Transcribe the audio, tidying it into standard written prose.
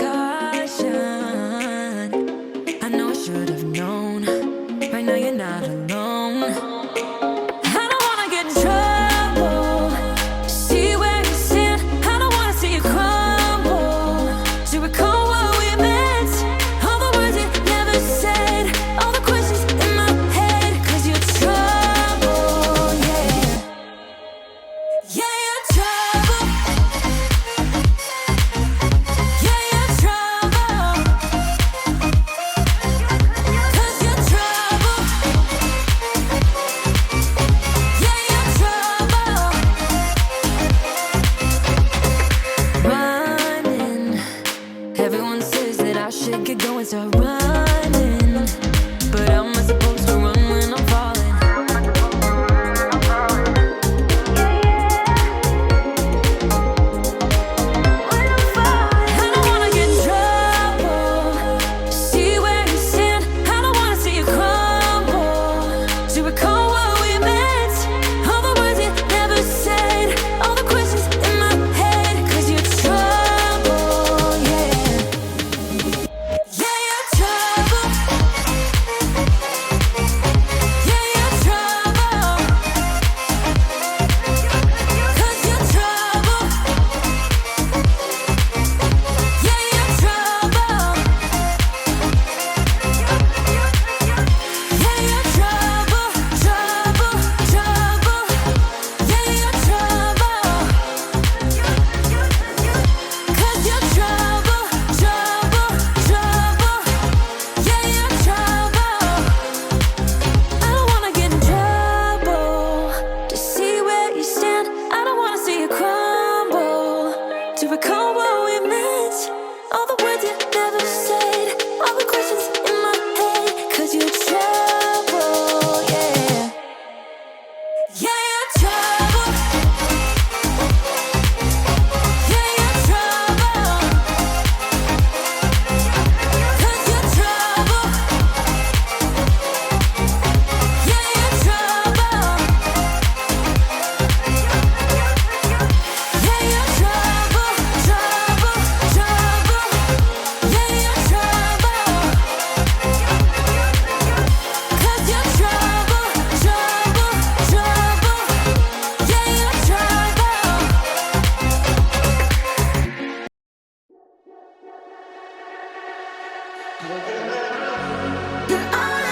discussion. I know I should have known. Right now you're not alone. I don't wanna get in trouble. See where you stand. I don't wanna see you crumble. Do you recall what we meant? All the words you never said. All the questions in my head. 'Cause you're trouble, yeah. Yeah, you're trouble. Yeah, you're trouble. 'Cause you're trouble. Yeah, you're trouble. Running. Everyone says that I should get going, start running. But how am I supposed to run when I'm falling? I don't wanna get in trouble. See where you stand. I don't wanna see you crumble. Do you recall what we meant? All the words you never said. All the questions in my head. 'Cause you're trouble, yeah. Yeah, you're trouble. Yeah, you're trouble. 'Cause you're trouble. Yeah, you're trouble. Yeah, you're trouble, trouble, trouble. Yeah, you're trouble. 'Cause you're trouble, trouble, trouble. Yeah, you're trouble. I don't wanna get in trouble. To see where you stand, I don't wanna see you crumble. To recall what we meant, all the words you never said, all the questions in my head. 'Cause you're trouble, yeah. Yeah, you're trouble. Yeah, you're trouble. 'Cause you're trouble. Yeah, you're trouble. Yeah, you're trouble, trouble, trouble. Yeah, you're trouble. 'Cause you're trouble, trouble, trouble. Yeah, you're trouble. You're all